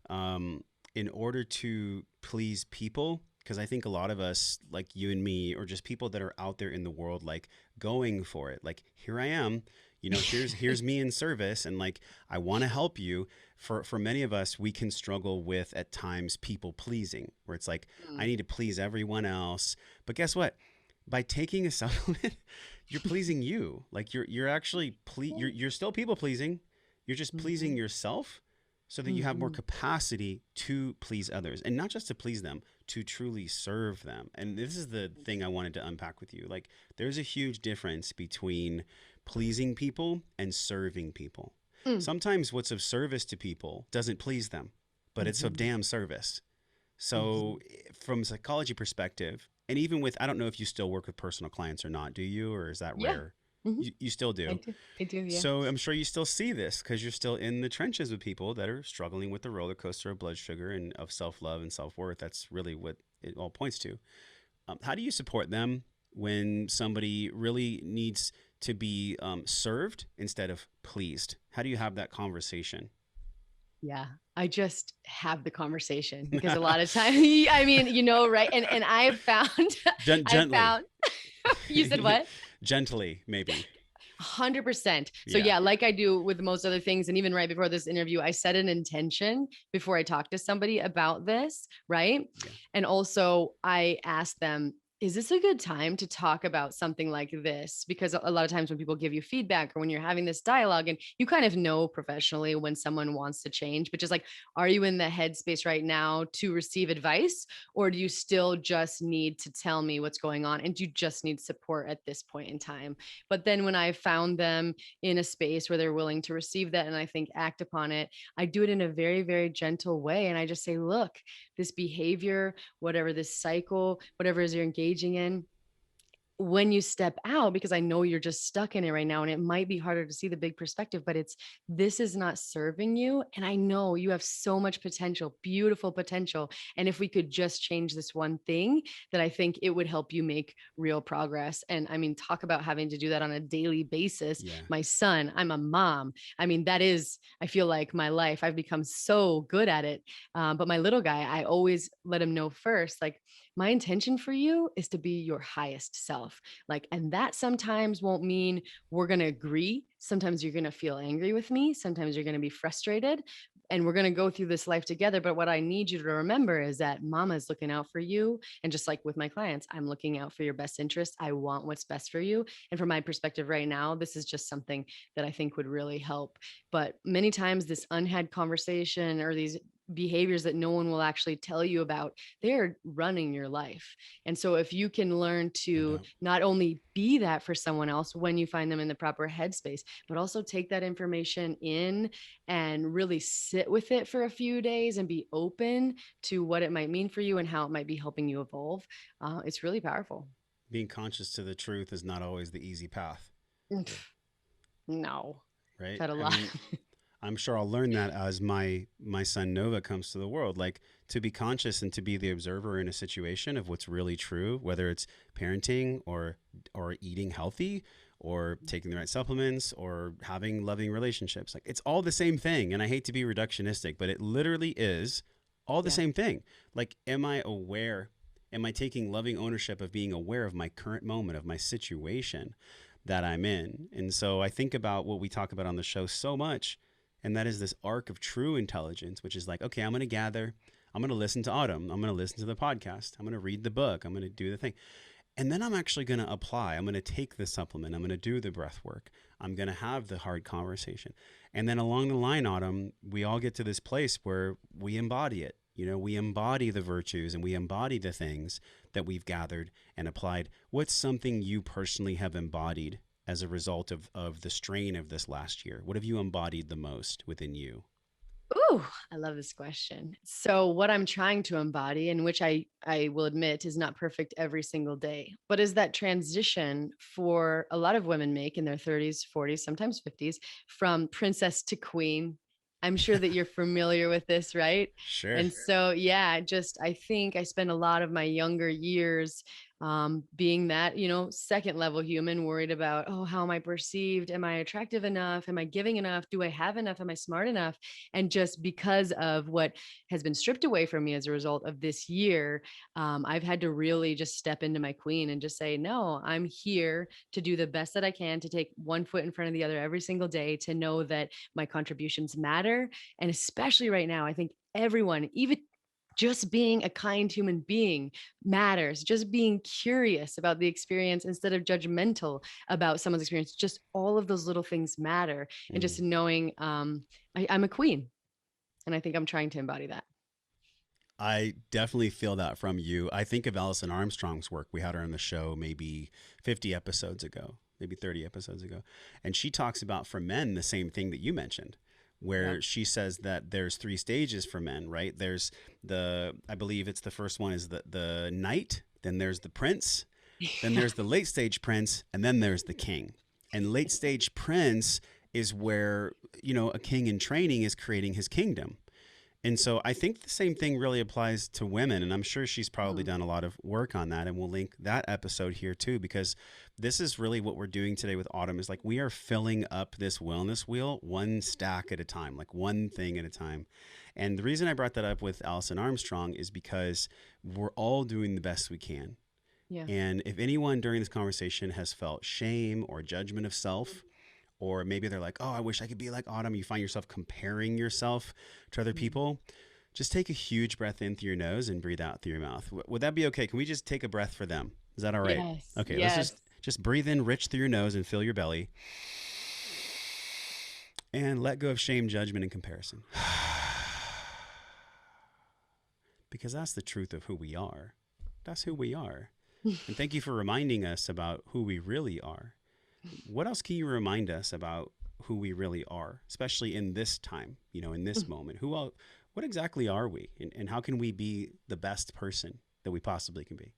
Um, in order to please people, because I think a lot of us, like you and me, or just people that are out there in the world, like going for it, like here I am, here's me in service, and like I want to help you. For many of us, we can struggle with at times people pleasing, where it's like I Mm. need to please everyone else. But guess what? By taking a supplement, you're pleasing you. Like you're actually you're still people pleasing. You're just pleasing Mhm. yourself. so that you have more Mhm. capacity to please others, and not just to please them, to truly serve them. And this is the thing I wanted to unpack with you. Like, there's a huge difference between pleasing people and serving people. Mm. Sometimes what's of service to people doesn't please them, but it's of Mhm. damn service. So, Mhm. from a psychology perspective, and even with, I don't know if you still work with personal clients or not, do you? Or is that Yeah. rare? Mhm. You still I do. do. I do. Yeah. So, I'm sure you still see this because you're still in the trenches with people that are struggling with the roller coaster of blood sugar and of self love and self worth. That's really what it all points to. How do you support them when somebody really needs to be served instead of pleased? How do you have that conversation? Yeah. I just have the conversation because a lot of times, I mean, right. And I've found, I've Gently. found, you said what? Gently, maybe. 100%. So Yeah. yeah, like I do with most other things, and even right before this interview, I set an intention before I talk to somebody about this, right? Yeah. And also I ask them, is this a good time to talk about something like this? Because a lot of times when people give you feedback or when you're having this dialogue, and you kind of know professionally when someone wants to change, but just like, are you in the headspace right now to receive advice? Or do you still just need to tell me what's going on? And do you just need support at this point in time? But then when I found them in a space where they're willing to receive that and I think act upon it, I do it in a very, very gentle way. And I just say, look, this behavior, whatever this cycle, whatever it is you're engaging in, when you step out, because I know you're just stuck in it right now and it might be harder to see the big perspective, but it's, this is not serving you. And I know you have so much potential, beautiful potential. And if we could just change this one thing, that I think it would help you make real progress. And I mean, talk about having to do that on a daily basis. Yeah. My son, I'm a mom. I mean, that is, I feel like my life, I've become so good at it. But my little guy, I always let him know first, like, my intention for you is to be your highest self. Like, and that sometimes won't mean we're going to agree. Sometimes you're going to feel angry with me. Sometimes you're going to be frustrated. And we're going to go through this life together. But what I need you to remember is that mama's looking out for you. And just like with my clients, I'm looking out for your best interest. I want what's best for you. And from my perspective right now, this is just something that I think would really help. But many times, this unhad conversation or these behaviors that no one will actually tell you about, they're running your life. And so if you can learn No to doubt. not only be that for someone else when you find them in the proper headspace, but also take that information in and really sit with it for a few days and be open to what it might mean for you and how it might be helping you evolve, it's really powerful. Being conscious to the truth is not always the easy path, No, I've right? had a I lot. mean, I'm sure I'll learn that as my son Nova comes to the world. Like, to be conscious and to be the observer in a situation of what's really true, whether it's parenting or eating healthy or taking the right supplements or having loving relationships. Like, it's all the same thing. And I hate to be reductionistic, but it literally is all the Yeah. same thing. Like, am I aware? Am I taking loving ownership of being aware of my current moment, of my situation that I'm in? And so I think about what we talk about on the show so much, and that is this arc of true intelligence, which is like, okay, I'm going to gather, I'm going to listen to Autumn, I'm going to listen to the podcast, I'm going to read the book, I'm going to do the thing. And then I'm actually going to apply. I'm going to take the supplement. I'm going to do the breath work. I'm going to have the hard conversation. And then along the line, Autumn, we all get to this place where we embody it. You know, we embody the virtues and we embody the things that we've gathered and applied. What's something you personally have embodied as a result of the strain of this last year? What have you embodied the most within you? Ooh, I love this question. So what I'm trying to embody, and which I will admit is not perfect every single day, but is that transition for a lot of women make in their 30s, 40s, sometimes 50s, from princess to queen. I'm sure that you're familiar with this, right? Sure. And so, yeah, just I think I spent a lot of my younger years being that, second level human, worried about, oh, how am I perceived? Am I attractive enough? Am I giving enough? Do I have enough? Am I smart enough? And just because of what has been stripped away from me as a result of this year, I've had to really just step into my queen and just say, no, I'm here to do the best that I can, to take one foot in front of the other every single day, to know that my contributions matter. And especially right now, I think everyone, even just being a kind human being matters. Just being curious about the experience instead of judgmental about someone's experience. Just all of those little things matter. And Mm. just knowing I'm a queen. And I think I'm trying to embody that. I definitely feel that from you. I think of Alison Armstrong's work. We had her on the show maybe 50 episodes ago, maybe 30 episodes ago. And she talks about for men the same thing that you mentioned, Yep. where she says that there's three stages for men, right? There's I believe it's the first one is the knight, then there's the prince, then Yeah. there's the late stage prince, and then there's the king. And late stage prince is where, a king in training is creating his kingdom. And so I think the same thing really applies to women. And I'm sure she's probably Mm. done a lot of work on that. And we'll link that episode here too, because this is really what we're doing today with Autumn is like we are filling up this wellness wheel one stack at a time, like one thing at a time. And the reason I brought that up with Alison Armstrong is because we're all doing the best we can. Yeah. And if anyone during this conversation has felt shame or judgment of self, or maybe they're like, oh, I wish I could be like Autumn. You find yourself comparing yourself to other Mm. people. Just take a huge breath in through your nose and breathe out through your mouth. Would that be okay? Can we just take a breath for them? Is that all right? Yes. Okay, let's Yes. just breathe in rich through your nose and fill your belly and let go of shame, judgment, and comparison. Because that's the truth of who we are. That's who we are. And thank you for reminding us about who we really are. What else can you remind us about who we really are, especially in this time, in this moment? What exactly are we? And how can we be the best person that we possibly can be?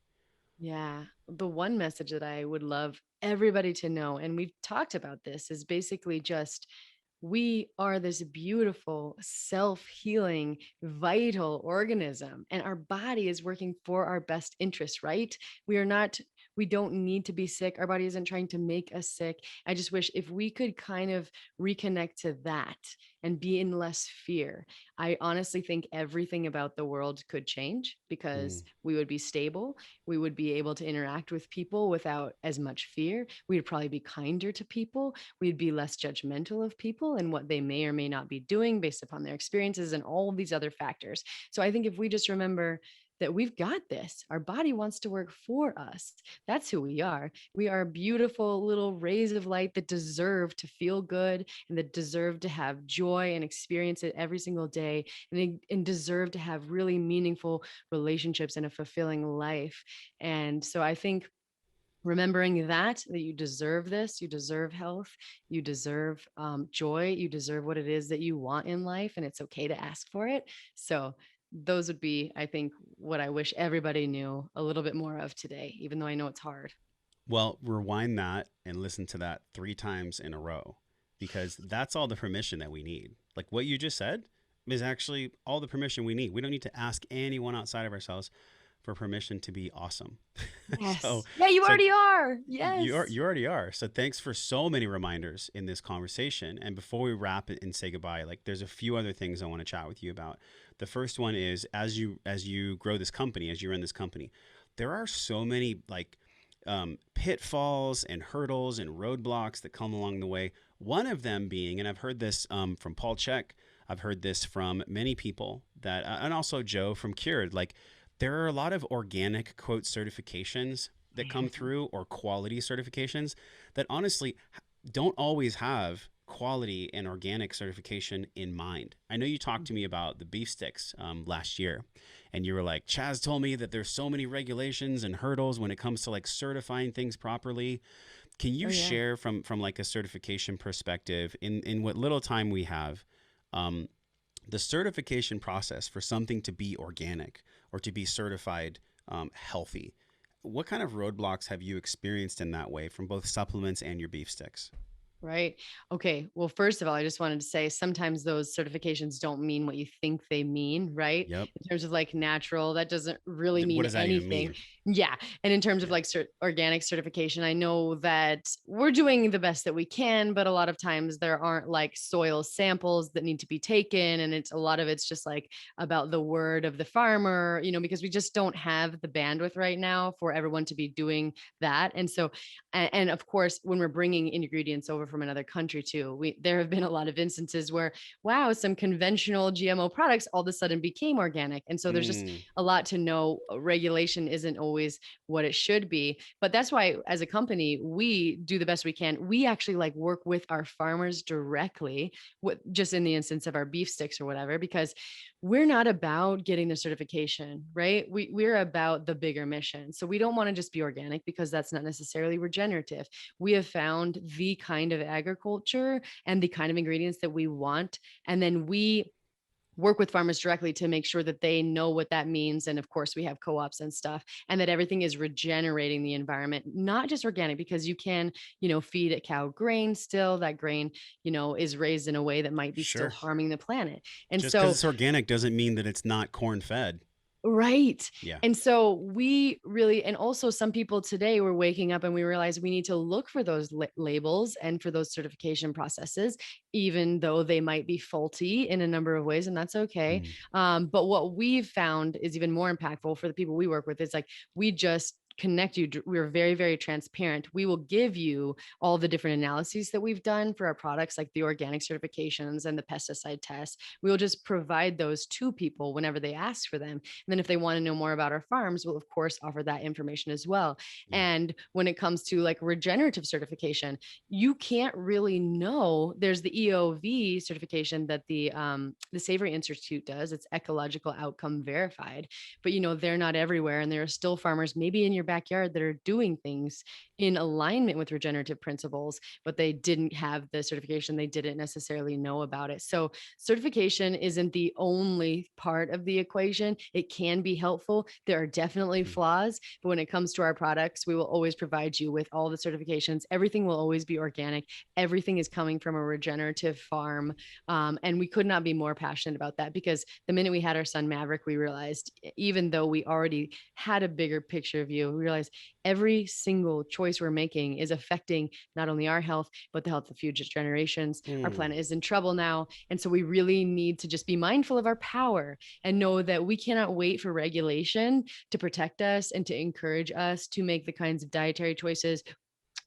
Yeah. The one message that I would love everybody to know, and we've talked about this, is basically just we are this beautiful, self healing, vital organism, and our body is working for our best interest, right? We are not, we don't need to be sick. Our body isn't trying to make us sick. I just wish if we could kind of reconnect to that and be in less fear. I honestly think everything about the world could change because Mm, we would be stable. We would be able to interact with people without as much fear. We'd probably be kinder to people. We'd be less judgmental of people and what they may or may not be doing based upon their experiences and all of these other factors. So I think if we just remember that we've got this, our body wants to work for us. That's who we are. We are beautiful little rays of light that deserve to feel good and that deserve to have joy and experience it every single day and deserve to have really meaningful relationships and a fulfilling life. And so I think remembering that you deserve this, you deserve health, you deserve joy, you deserve what it is that you want in life, and it's okay to ask for it. So those would be, I think, what I wish everybody knew a little bit more of today, even though I know it's hard. well, rewind that and listen to that three times in a row because that's all the permission that we need. Like what you just said is actually all the permission we need. We don't need to ask anyone outside of ourselves for permission to be awesome. so, Yes. Yeah, you so already are. You are Yes. you already are. So thanks for so many reminders in this conversation. And before we wrap it and say goodbye, like there's a few other things I want to chat with you about. The first one is as you grow this company, as you run this company, there are so many like pitfalls and hurdles and roadblocks that come along the way. One of them being, and I've heard this from Paul Chek, I've heard this from many people that, and also Joe from Cured, like there are a lot of organic quote certifications that come through or quality certifications that honestly don't always have quality and organic certification in mind. I know you talked to me about the beef sticks last year, and you were like, Chaz told me that there's so many regulations and hurdles when it comes to like certifying things properly. Can Oh you yeah. share from like a certification perspective in what little time we have, um, the certification process for something to be organic or to be certified healthy? What kind of roadblocks have you experienced in that way from both supplements and your beef sticks? Right. Okay. Well, first of all, I just wanted to say sometimes those certifications don't mean what you think they mean, right? Yep. In terms of like natural, that doesn't really What mean does that even anything. mean? Yeah. And in terms of Yeah. like organic certification, I know that we're doing the best that we can, but a lot of times there aren't like soil samples that need to be taken. And it's a lot of it's just like about the word of the farmer, because we just don't have the bandwidth right now for everyone to be doing that. And so, and of course, when we're bringing ingredients over from another country too. There have been a lot of instances where, wow, some conventional GMO products all of a sudden became organic. And so there's just Mm, a lot to know. Regulation isn't always what it should be. But that's why as a company, we do the best we can. We actually like work with our farmers directly, just in the instance of our beef sticks or whatever, because we're not about getting the certification, right? We're about the bigger mission. So we don't want to just be organic because that's not necessarily regenerative. We have found the kind of agriculture and the kind of ingredients that we want. And then we work with farmers directly to make sure that they know what that means. And of course, we have co-ops and stuff, and that everything is regenerating the environment, not just organic, because you can, feed a cow grain still. That grain, is raised in a way that might be still sure. harming the planet. And Just because so it's organic doesn't mean that it's not corn fed. right. Yeah. And so we really, and also some people today were waking up and we realized we need to look for those labels and for those certification processes, even though they might be faulty in a number of ways, and that's okay. Mm, But what we've found is even more impactful for the people we work with. It's like we just connect you. We're very, very transparent. We will give you all the different analyses that we've done for our products, like the organic certifications and the pesticide tests. We will just provide those to people whenever they ask for them. And then if they want to know more about our farms, we'll of course offer that information as well. yeah. And when it comes to like regenerative certification, you can't really know. There's the EOV certification that the Savory Institute does. It's ecological outcome verified, but they're not everywhere, and there are still farmers maybe in your backyard that are doing things in alignment with regenerative principles, but they didn't have the certification. They didn't necessarily know about it. So certification isn't the only part of the equation. It can be helpful. There are definitely Mm, flaws, but when it comes to our products, we will always provide you with all the certifications. Everything will always be organic. Everything is coming from a regenerative farm. And we could not be more passionate about that, because the minute we had our son Maverick, we realized, even though we already had a bigger picture view, we realized every single choice we're making is affecting not only our health, but the health of future generations. Our mm, planet is in trouble now. And so we really need to just be mindful of our power and know that we cannot wait for regulation to protect us and to encourage us to make the kinds of dietary choices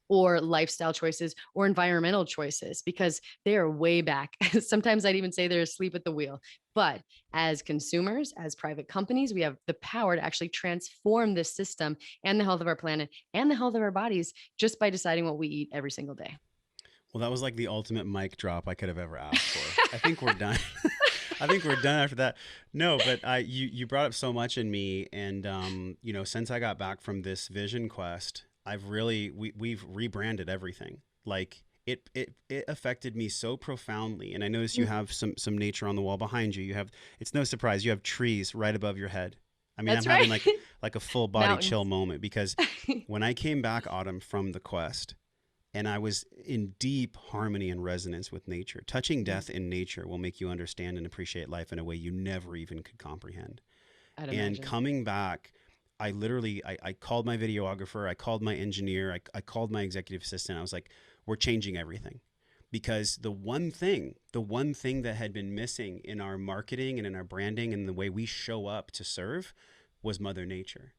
or lifestyle choices or environmental choices, because they are way back. Sometimes I'd even say they're asleep at the wheel. But as consumers, as private companies, we have the power to actually transform this system and the health of our planet and the health of our bodies just by deciding what we eat every single day. well, that was like the ultimate mic drop I could have ever asked for. I think we're done. I think we're done after that. No, but you brought up so much in me, and since I got back from this vision quest, we've rebranded everything. Like it affected me so profoundly, and I noticed you have some nature on the wall behind you. You have, it's no surprise, you have trees right above your head. I mean, I'm That's having right. like a full body Mountains. chill moment because when I came back, Autumn, from the quest, and I was in deep harmony and resonance with nature. Touching death in nature will make you understand and appreciate life in a way you never even could comprehend. I'd And imagine. coming back, I called my videographer, I called my engineer, I called my executive assistant. I was like, we're changing everything. Because the one thing that had been missing in our marketing and in our branding and the way we show up to serve was Mother Nature.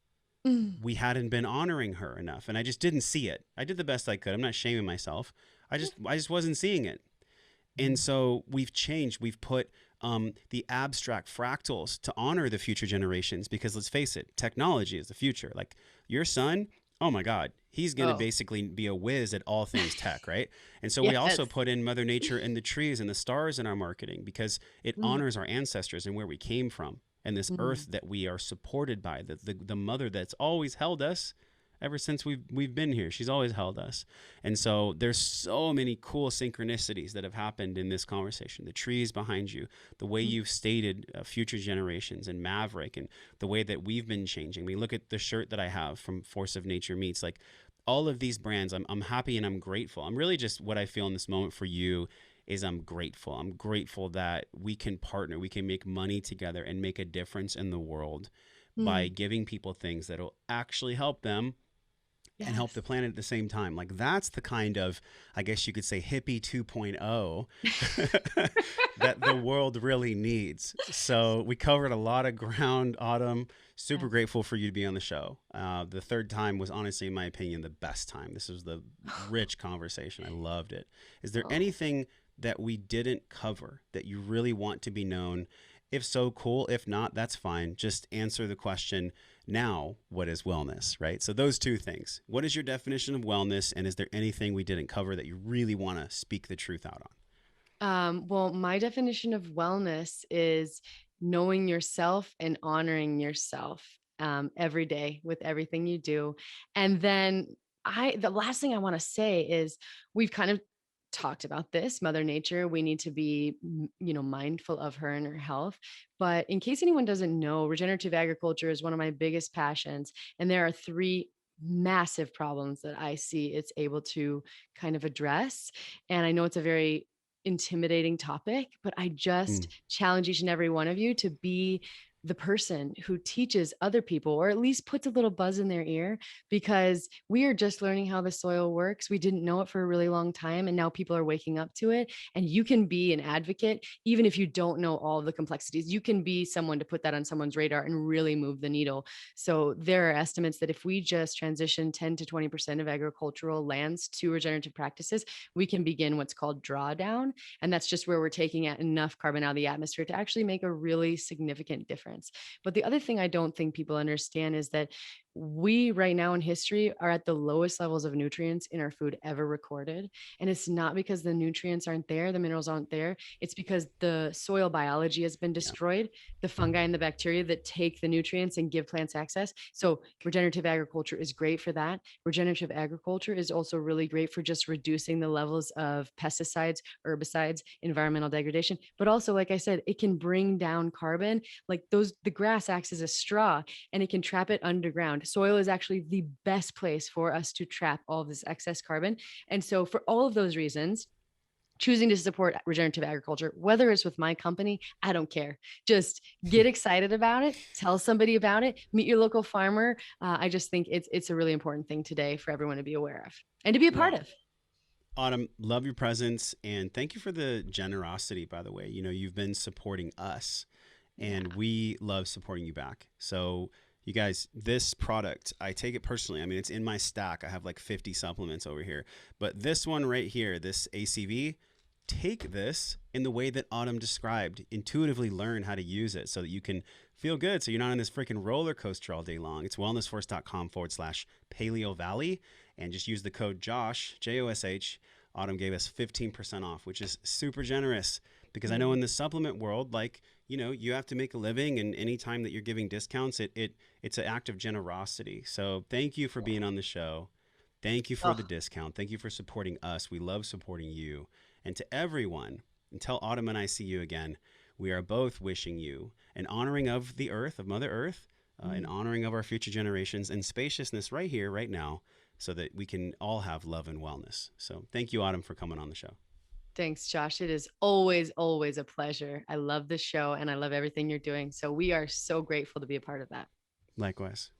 Mm. We hadn't been honoring her enough, and I just didn't see it. I did the best I could. I'm not shaming myself. I just wasn't seeing it. And so we've changed. We've put the abstract fractals to honor the future generations, because let's face it, technology is the future. Like your son, oh my God, he's going to Oh, basically be a whiz at all things tech, right? And so we also yes. put in Mother Nature and the trees and the stars in our marketing, because it Mm, honors our ancestors and where we came from, and this mm, earth that we are supported by, the mother that's always held us ever since we've been here. She's always held us. And so there's so many cool synchronicities that have happened in this conversation. The trees behind you, the way mm, you've stated future generations and Maverick, and the way that we've been changing. I mean, look at the shirt that I have from Force of Nature Meats. Like all of these brands, I'm happy and I'm grateful. I'm really just, what I feel in this moment for you is I'm grateful. I'm grateful that we can partner, we can make money together and make a difference in the world by mm, giving people things that will actually help them and help Yes. the planet at the same time. Like that's the kind of, I guess you could say, hippie 2.0 that the world really needs. So we covered a lot of ground, Autumn. Super Yes. grateful for you to be on the show. The third time was honestly, in my opinion, the best time. This was the rich conversation. I loved it. Is there Oh. anything that we didn't cover that you really want to be known? If so, cool. If not, that's fine. Just answer the question now, what is wellness, right? So, those two things. What is your definition of wellness? And is there anything we didn't cover that you really want to speak the truth out on? Well, my definition of wellness is knowing yourself and honoring yourself every day with everything you do. And then the last thing I want to say is we've kind of talked about this, Mother Nature. We need to be, mindful of her and her health. But in case anyone doesn't know, regenerative agriculture is one of my biggest passions. And there are three massive problems that I see it's able to kind of address. And I know it's a very intimidating topic, but I Mm, just challenge each and every one of you to be the person who teaches other people or at least puts a little buzz in their ear because we are just learning how the soil works. We didn't know it for a really long time and now people are waking up to it, and you can be an advocate even if you don't know all the complexities. You can be someone to put that on someone's radar and really move the needle. So there are estimates that if we just transition 10 to 20% of agricultural lands to regenerative practices, we can begin what's called drawdown. And that's just where we're taking enough carbon out of the atmosphere to actually make a really significant difference. But the other thing I don't think people understand is that we right now in history are at the lowest levels of nutrients in our food ever recorded. And it's not because the nutrients aren't there, the minerals aren't there. It's because the soil biology has been yeah. destroyed, the fungi and the bacteria that take the nutrients and give plants access. So regenerative agriculture is great for that. Regenerative agriculture is also really great for just reducing the levels of pesticides, herbicides, environmental degradation. But also, like I said, it can bring down carbon. Like the grass acts as a straw and it can trap it underground. Soil is actually the best place for us to trap all of this excess carbon. And so, for all of those reasons, choosing to support regenerative agriculture, whether it's with my company, I don't care. Just get excited about it, tell somebody about it, meet your local farmer. I just think it's a really important thing today for everyone to be aware of and to be a part Well, of. Autumn, love your presence and thank you for the generosity, by the way. You know, you've been supporting us and Yeah. we love supporting you back. So, you guys, this product, I take it personally. I mean, it's in my stack. I have like 50 supplements over here. But this one right here, this ACV, take this in the way that Autumn described. Intuitively learn how to use it so that you can feel good. So you're not on this freaking roller coaster all day long. It's wellnessforce.com/Paleovalley. And just use the code JOSH, JOSH. Autumn gave us 15% off, which is super generous because I know Mm. in the supplement world, like, you know, you have to make a living, and anytime that you're giving discounts, it's an act of generosity. So thank you for being on the show. Thank you for the Oh, discount. Thank you for supporting us. We love supporting you. And to everyone, until Autumn and I see you again, we are both wishing you an honoring of the earth, of Mother Earth, an mm. honoring of our future generations, and spaciousness right here, right now, so that we can all have love and wellness. So thank you, Autumn, for coming on the show. Thanks, Josh. It is always, always a pleasure. I love the show and I love everything you're doing. So we are so grateful to be a part of that. Likewise.